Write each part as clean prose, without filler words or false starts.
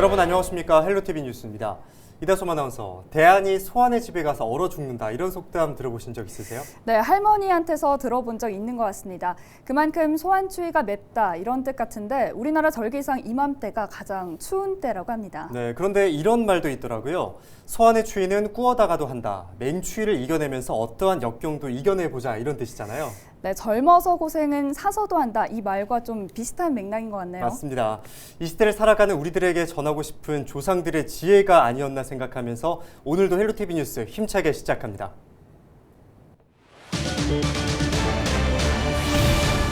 여러분 안녕하십니까? 헬로티비 뉴스입니다. 이다솜 아나운서, 대안이 소환의 집에 가서 얼어 죽는다 이런 속담 들어보신 적 있으세요? 네, 할머니한테서 들어본 적 있는 것 같습니다. 그만큼 소환 추위가 맵다 이런 뜻 같은데 우리나라 절기상 이맘때가 가장 추운 때라고 합니다. 네, 그런데 이런 말도 있더라고요. 소환의 추위는 꾸어다가도 한다. 맨추위를 이겨내면서 어떠한 역경도 이겨내보자 이런 뜻이잖아요. 네, 젊어서 고생은 사서도 한다. 이 말과 좀 비슷한 맥락인 것 같네요. 맞습니다. 이 시대를 살아가는 우리들에게 전하고 싶은 조상들의 지혜가 아니었나 생각하면서 오늘도 헬로티비 뉴스 힘차게 시작합니다.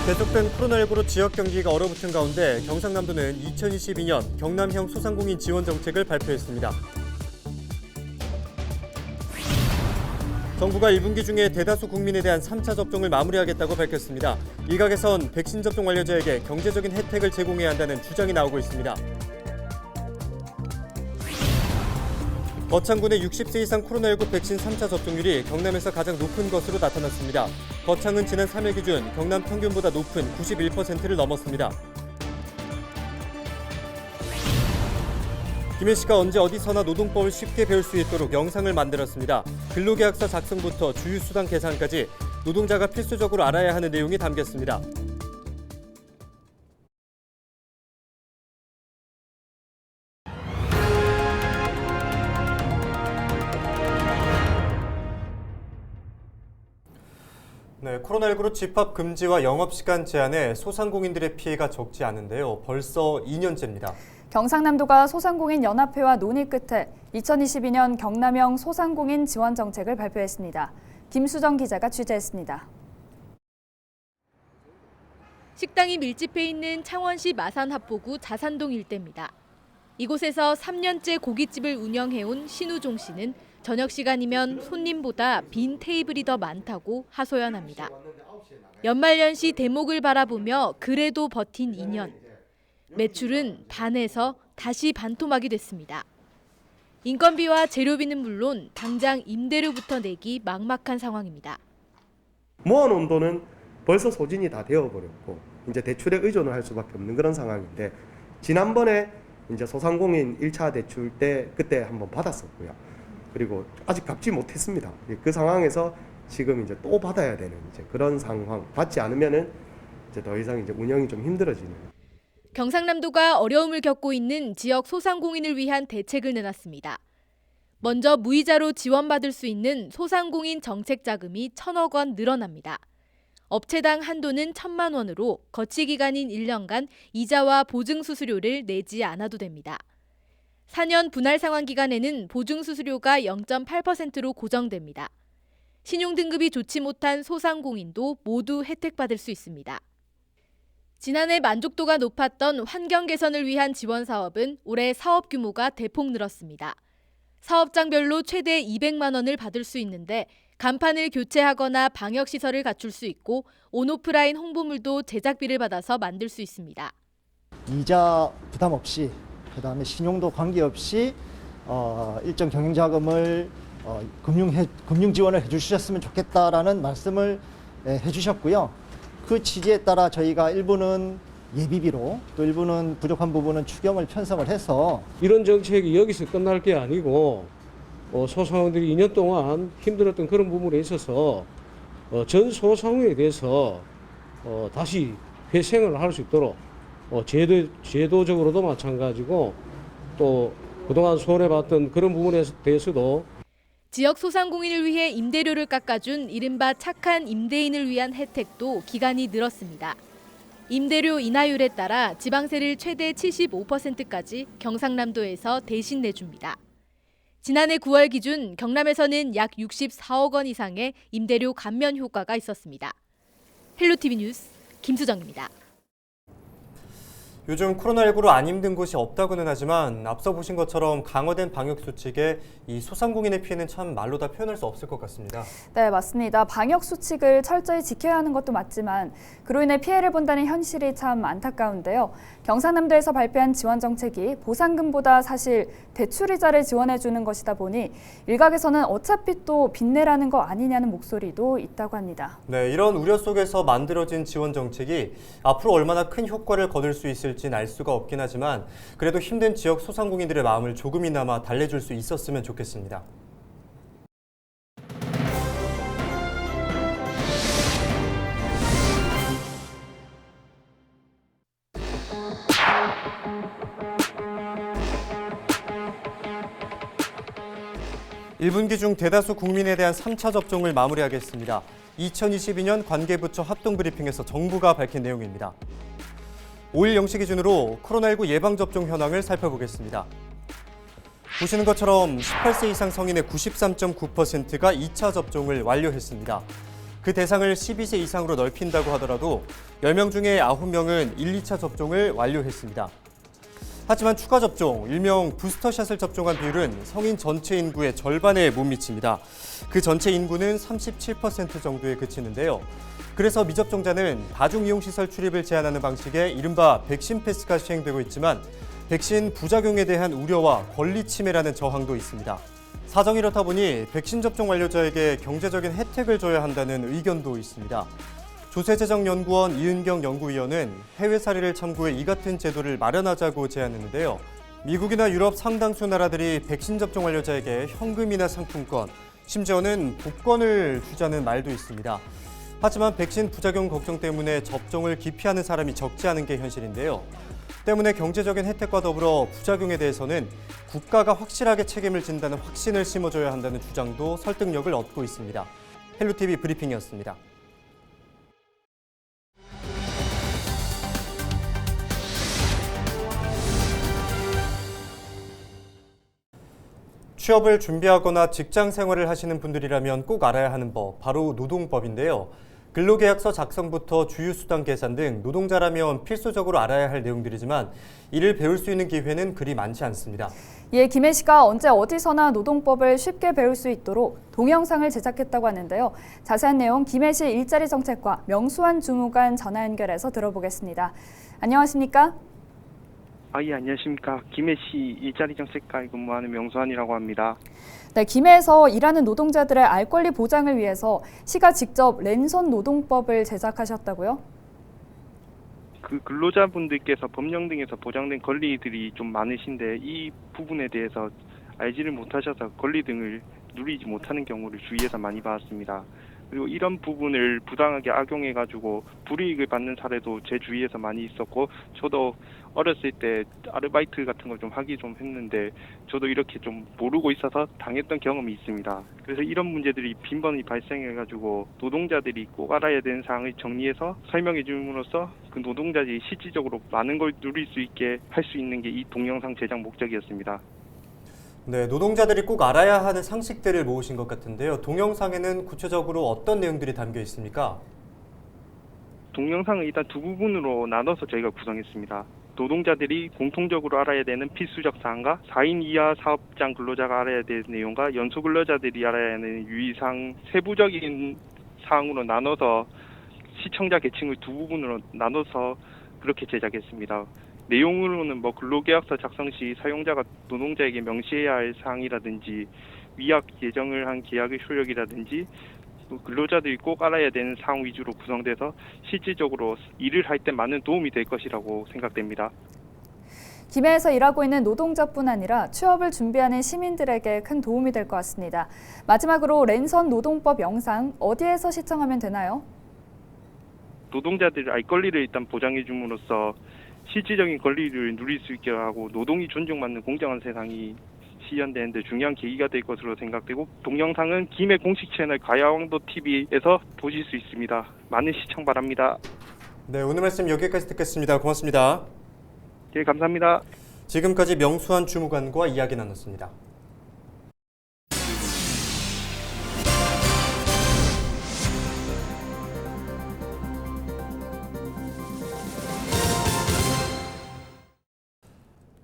계속된 코로나19로 지역 경기가 얼어붙은 가운데 경상남도는 2022년 경남형 소상공인 지원 정책을 발표했습니다. 정부가 1분기 중에 대다수 국민에 대한 3차 접종을 마무리하겠다고 밝혔습니다. 일각에선 백신 접종 완료자에게 경제적인 혜택을 제공해야 한다는 주장이 나오고 있습니다. 거창군의 60세 이상 코로나19 백신 3차 접종률이 경남에서 가장 높은 것으로 나타났습니다. 거창은 지난 3일 기준 경남 평균보다 높은 91%를 넘었습니다. 김현 씨가 언제 어디서나 노동법을 쉽게 배울 수 있도록 영상을 만들었습니다. 근로계약서 작성부터 주휴수당 계산까지 노동자가 필수적으로 알아야 하는 내용이 담겼습니다. 네, 코로나19로 집합 금지와 영업시간 제한에 소상공인들의 피해가 적지 않은데요. 벌써 2년째입니다. 경상남도가 소상공인 연합회와 논의 끝에 2022년 경남형 소상공인 지원 정책을 발표했습니다. 김수정 기자가 취재했습니다. 식당이 밀집해 있는 창원시 마산합포구 자산동 일대입니다. 이곳에서 3년째 고깃집을 운영해온 신우종 씨는 저녁 시간이면 손님보다 빈 테이블이 더 많다고 하소연합니다. 연말연시 대목을 바라보며 그래도 버틴 2년. 매출은 반에서 다시 반토막이 됐습니다. 인건비와 재료비는 물론 당장 임대료부터 내기 막막한 상황입니다. 모아놓은 돈은 벌써 소진이 다 되어버렸고 이제 대출에 의존을 할 수밖에 없는 그런 상황인데 지난번에 이제 소상공인 1차 대출 때 그때 한번 받았었고요. 그리고 아직 갚지 못했습니다. 그 상황에서 지금 이제 또 받아야 되는 이제 그런 상황. 받지 않으면은 이제 더 이상 이제 운영이 좀 힘들어지는. 경상남도가 어려움을 겪고 있는 지역 소상공인을 위한 대책을 내놨습니다. 먼저 무이자로 지원받을 수 있는 소상공인 정책 자금이 1,000억 원 늘어납니다. 업체당 한도는 1,000만 원으로 거치 기간인 1년간 이자와 보증 수수료를 내지 않아도 됩니다. 4년 분할 상환 기간에는 보증 수수료가 0.8%로 고정됩니다. 신용 등급이 좋지 못한 소상공인도 모두 혜택받을 수 있습니다. 지난해 만족도가 높았던 환경 개선을 위한 지원 사업은 올해 사업 규모가 대폭 늘었습니다. 사업장별로 최대 200만 원을 받을 수 있는데 간판을 교체하거나 방역시설을 갖출 수 있고 온오프라인 홍보물도 제작비를 받아서 만들 수 있습니다. 이자 부담 없이 그다음에 신용도 관계없이 일정 경영자금을 금융 지원을 해주셨으면 좋겠다라는 말씀을 해주셨고요. 그 취지에 따라 저희가 일부는 예비비로 또 일부는 부족한 부분은 추경을 편성을 해서 이런 정책이 여기서 끝날 게 아니고 소상공인들이 2년 동안 힘들었던 그런 부분에 있어서 전 소상공인에 대해서 다시 회생을 할 수 있도록 제도적으로도 마찬가지고 또 그동안 손해봤던 그런 부분에 대해서도 지역 소상공인을 위해 임대료를 깎아준 이른바 착한 임대인을 위한 혜택도 기간이 늘었습니다. 임대료 인하율에 따라 지방세를 최대 75%까지 경상남도에서 대신 내줍니다. 지난해 9월 기준 경남에서는 약 64억 원 이상의 임대료 감면 효과가 있었습니다. 헬로티비 뉴스 김수정입니다. 요즘 코로나19로 안 힘든 곳이 없다고는 하지만 앞서 보신 것처럼 강화된 방역 수칙에 이 소상공인의 피해는 참 말로 다 표현할 수 없을 것 같습니다. 네, 맞습니다. 방역 수칙을 철저히 지켜야 하는 것도 맞지만 그로 인해 피해를 본다는 현실이 참 안타까운데요. 경상남도에서 발표한 지원 정책이 보상금보다 사실 대출이자를 지원해주는 것이다 보니 일각에서는 어차피 또 빚내라는 거 아니냐는 목소리도 있다고 합니다. 네, 이런 우려 속에서 만들어진 지원 정책이 앞으로 얼마나 큰 효과를 거둘 수 있을지 될지는 알 수가 없긴 하지만 그래도 힘든 지역 소상공인들의 마음을 조금이나마 달래줄 수 있었으면 좋겠습니다. (1분기) 중 대다수 국민에 대한 3차 접종을 마무리하겠습니다. 2022년 관계부처 합동브리핑에서 정부가 밝힌 내용입니다. 5일 0시 기준으로 코로나19 예방접종 현황을 살펴보겠습니다. 보시는 것처럼 18세 이상 성인의 93.9%가 2차 접종을 완료했습니다. 그 대상을 12세 이상으로 넓힌다고 하더라도 10명 중에 9명은 1, 2차 접종을 완료했습니다. 하지만 추가 접종, 일명 부스터샷을 접종한 비율은 성인 전체 인구의 절반에 못 미칩니다. 그 전체 인구는 37% 정도에 그치는데요. 그래서 미접종자는 다중이용시설 출입을 제한하는 방식의 이른바 백신 패스가 시행되고 있지만 백신 부작용에 대한 우려와 권리 침해라는 저항도 있습니다. 사정이 이렇다 보니 백신 접종 완료자에게 경제적인 혜택을 줘야 한다는 의견도 있습니다. 조세재정연구원 이은경 연구위원은 해외 사례를 참고해 이 같은 제도를 마련하자고 제안했는데요. 미국이나 유럽 상당수 나라들이 백신 접종 완료자에게 현금이나 상품권, 심지어는 복권을 주자는 말도 있습니다. 하지만 백신 부작용 걱정 때문에 접종을 기피하는 사람이 적지 않은 게 현실인데요. 때문에 경제적인 혜택과 더불어 부작용에 대해서는 국가가 확실하게 책임을 진다는 확신을 심어줘야 한다는 주장도 설득력을 얻고 있습니다. 헬로티비 브리핑이었습니다. 취업을 준비하거나 직장 생활을 하시는 분들이라면 꼭 알아야 하는 법, 바로 노동법인데요. 근로계약서 작성부터 주휴수당 계산 등 노동자라면 필수적으로 알아야 할 내용들이지만 이를 배울 수 있는 기회는 그리 많지 않습니다. 이에 김해 씨가 언제 어디서나 노동법을 쉽게 배울 수 있도록 동영상을 제작했다고 하는데요. 자세한 내용 김해시 일자리 정책과 명수환 주무관 전화 연결해서 들어보겠습니다. 안녕하십니까? 예, 안녕하십니까. 김해시 일자리 정책과에 근무하는 명수환이라고 합니다. 네, 김해에서 일하는 노동자들의 알 권리 보장을 위해서 시가 직접 랜선 노동법을 제작하셨다고요? 그 근로자분들께서 법령 등에서 보장된 권리들이 좀 많으신데 이 부분에 대해서 알지를 못하셔서 권리 등을 누리지 못하는 경우를 주위에서 많이 봤습니다. 그리고 이런 부분을 부당하게 악용해가지고 불이익을 받는 사례도 제 주위에서 많이 있었고, 저도 어렸을 때 아르바이트 같은 걸 좀 하기 좀 했는데 저도 이렇게 좀 모르고 있어서 당했던 경험이 있습니다. 그래서 이런 문제들이 빈번히 발생해가지고 노동자들이 꼭 알아야 되는 사항을 정리해서 설명해 줌으로써 그 노동자들이 실질적으로 많은 걸 누릴 수 있게 할 수 있는 게 이 동영상 제작 목적이었습니다. 네, 노동자들이 꼭 알아야 하는 상식들을 모으신 것 같은데요. 동영상에는 구체적으로 어떤 내용들이 담겨 있습니까? 동영상은 일단 두 부분으로 나눠서 저희가 구성했습니다. 노동자들이 공통적으로 알아야 되는 필수적 사항과 4인 이하 사업장 근로자가 알아야 되는 내용과 연소 근로자들이 알아야 하는 유의사항, 세부적인 사항으로 나눠서 시청자 계층을 두 부분으로 나눠서 그렇게 제작했습니다. 내용으로는 근로계약서 작성 시 사용자가 노동자에게 명시해야 할 사항이라든지 위약 예정을 한 계약의 효력이라든지 근로자들이 꼭 알아야 되는 사항 위주로 구성돼서 실질적으로 일을 할 때 많은 도움이 될 것이라고 생각됩니다. 김해에서 일하고 있는 노동자뿐 아니라 취업을 준비하는 시민들에게 큰 도움이 될 것 같습니다. 마지막으로 랜선 노동법 영상 어디에서 시청하면 되나요? 노동자들의 알 권리를 일단 보장해 줌으로써 실질적인 권리를 누릴 수 있게 하고 노동이 존중받는 공정한 세상이 실현되는데 중요한 계기가 될 것으로 생각되고, 동영상은 김해 공식 채널 가야왕도 TV에서 보실 수 있습니다. 많은 시청 바랍니다. 네, 오늘 말씀 여기까지 듣겠습니다. 고맙습니다. 예, 감사합니다. 지금까지 명수환 주무관과 이야기 나눴습니다.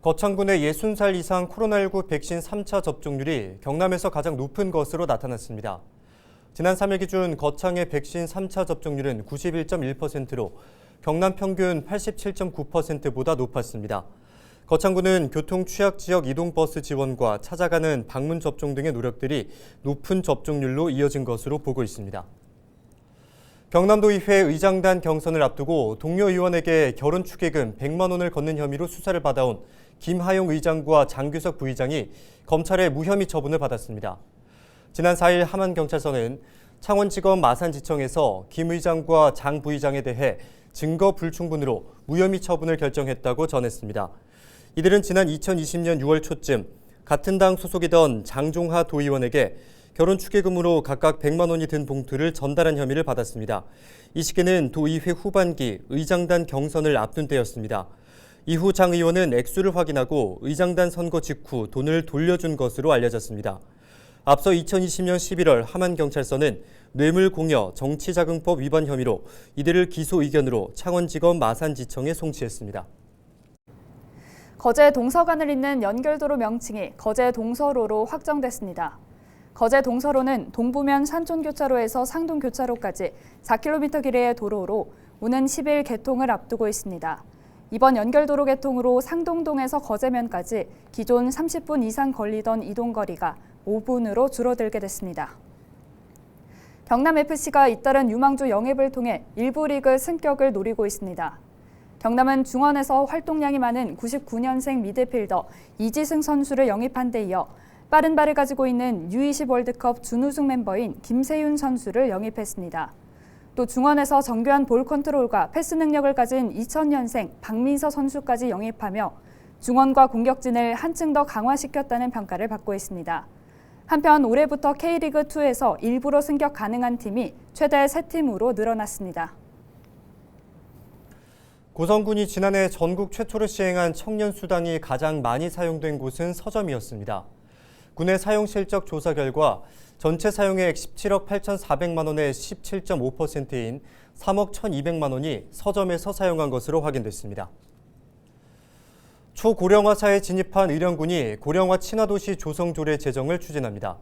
거창군의 60살 이상 코로나19 백신 3차 접종률이 경남에서 가장 높은 것으로 나타났습니다. 지난 3일 기준 거창의 백신 3차 접종률은 91.1%로 경남 평균 87.9%보다 높았습니다. 거창군은 교통 취약 지역 이동버스 지원과 찾아가는 방문 접종 등의 노력들이 높은 접종률로 이어진 것으로 보고 있습니다. 경남도의회 의장단 경선을 앞두고 동료 의원에게 결혼 축의금 100만 원을 건넨 혐의로 수사를 받아온 김하용 의장과 장규석 부의장이 검찰의 무혐의 처분을 받았습니다. 지난 4일 함안경찰서는 창원지검 마산지청에서 김 의장과 장 부의장에 대해 증거 불충분으로 무혐의 처분을 결정했다고 전했습니다. 이들은 지난 2020년 6월 초쯤 같은 당 소속이던 장종하 도의원에게 결혼 축의금으로 각각 100만 원이 든 봉투를 전달한 혐의를 받았습니다. 이 시기는 도의회 후반기 의장단 경선을 앞둔 때였습니다. 이후 장 의원은 액수를 확인하고 의장단 선거 직후 돈을 돌려준 것으로 알려졌습니다. 앞서 2020년 11월 함안경찰서는 뇌물공여 정치자금법 위반 혐의로 이들을 기소 의견으로 창원지검 마산지청에 송치했습니다. 거제 동서간을 잇는 연결도로 명칭이 거제 동서로로 확정됐습니다. 거제 동서로는 동부면 산촌교차로에서 상동교차로까지 4km 길이의 도로로 오는 10일 개통을 앞두고 있습니다. 이번 연결도로 개통으로 상동동에서 거제면까지 기존 30분 이상 걸리던 이동거리가 5분으로 줄어들게 됐습니다. 경남FC가 잇따른 유망주 영입을 통해 1부 리그 승격을 노리고 있습니다. 경남은 중원에서 활동량이 많은 99년생 미드필더 이지승 선수를 영입한 데 이어 빠른 발을 가지고 있는 U20 월드컵 준우승 멤버인 김세윤 선수를 영입했습니다. 또 중원에서 정교한 볼 컨트롤과 패스 능력을 가진 2000년생 박민서 선수까지 영입하며 중원과 공격진을 한층 더 강화시켰다는 평가를 받고 있습니다. 한편 올해부터 K리그2에서 일부러 승격 가능한 팀이 최대 3팀으로 늘어났습니다. 고성군이 지난해 전국 최초로 시행한 청년수당이 가장 많이 사용된 곳은 서점이었습니다. 군의 사용 실적 조사 결과 전체 사용액 17억 8,400만 원의 17.5%인 3억 1,200만 원이 서점에서 사용한 것으로 확인됐습니다. 초고령화 사회에 진입한 의령군이 고령화 친화도시 조성 조례 제정을 추진합니다.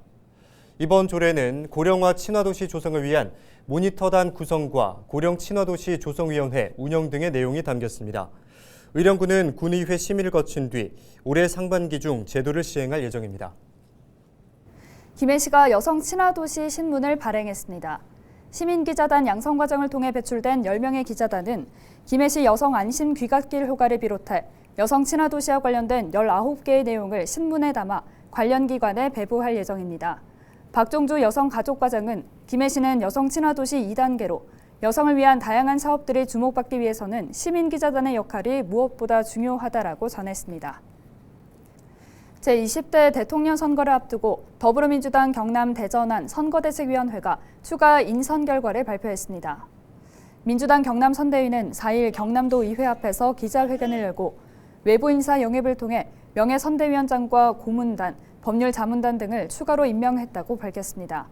이번 조례는 고령화 친화도시 조성을 위한 모니터단 구성과 고령 친화도시 조성위원회 운영 등의 내용이 담겼습니다. 의령군은 군의회 심의를 거친 뒤 올해 상반기 중 제도를 시행할 예정입니다. 김해시가 여성 친화도시 신문을 발행했습니다. 시민기자단 양성과정을 통해 배출된 10명의 기자단은 김해시 여성 안심 귀갓길 효과를 비롯해 여성 친화도시와 관련된 19개의 내용을 신문에 담아 관련 기관에 배부할 예정입니다. 박종주 여성가족과장은 김해시는 여성 친화도시 2단계로 여성을 위한 다양한 사업들이 주목받기 위해서는 시민기자단의 역할이 무엇보다 중요하다라고 전했습니다. 제20대 대통령 선거를 앞두고 더불어민주당 경남 대전안 선거대책위원회가 추가 인선 결과를 발표했습니다. 민주당 경남 선대위는 4일 경남도 의회 앞에서 기자회견을 열고 외부 인사 영입을 통해 명예선대위원장과 고문단, 법률자문단 등을 추가로 임명했다고 밝혔습니다.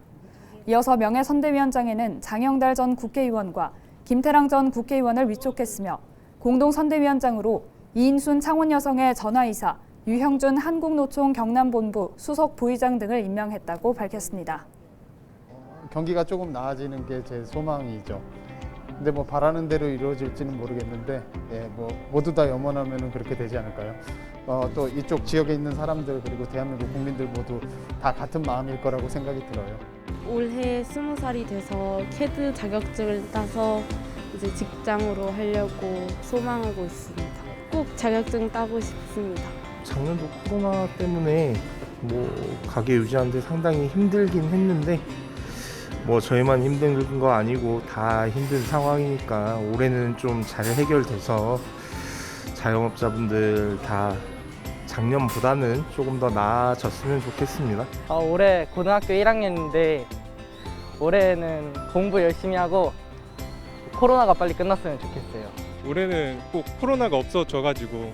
이어서 명예선대위원장에는 장영달 전 국회의원과 김태랑 전 국회의원을 위촉했으며 공동선대위원장으로 이인순 창원여성의 전화이사, 유형준 한국노총 경남본부 수석 부의장 등을 임명했다고 밝혔습니다. 경기가 조금 나아지는 게 제 소망이죠. 근데 뭐 바라는 대로 이루어질지는 모르겠는데, 뭐 모두 다 염원하면은 그렇게 되지 않을까요? 또 이쪽 지역에 있는 사람들 그리고 대한민국 국민들 모두 다 같은 마음일 거라고 생각이 들어요. 올해 20살이 돼서 캐드 자격증을 따서 이제 직장으로 하려고 소망하고 있습니다. 꼭 자격증 따고 싶습니다. 작년도 코로나 때문에 뭐 가게 유지하는데 상당히 힘들긴 했는데 뭐 저희만 힘든 거 아니고 다 힘든 상황이니까 올해는 좀 잘 해결돼서 자영업자분들 다 작년보다는 조금 더 나아졌으면 좋겠습니다. 올해 고등학교 1학년인데 올해는 공부 열심히 하고 코로나가 빨리 끝났으면 좋겠어요. 올해는 꼭 코로나가 없어져가지고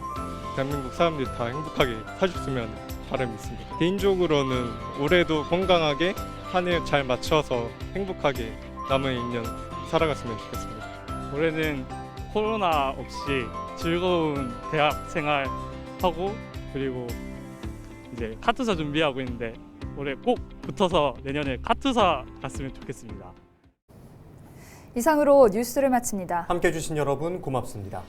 대한민국 사람들이 다 행복하게 사셨으면 바람이 있습니다. 개인적으로는 올해도 건강하게 한 해 잘 맞춰서 행복하게 남은 2년 살아갔으면 좋겠습니다. 올해는 코로나 없이 즐거운 대학 생활 하고 그리고 이제 카투사 준비하고 있는데 올해 꼭 붙어서 내년에 카투사 갔으면 좋겠습니다. 이상으로 뉴스를 마칩니다. 함께해 주신 여러분 고맙습니다.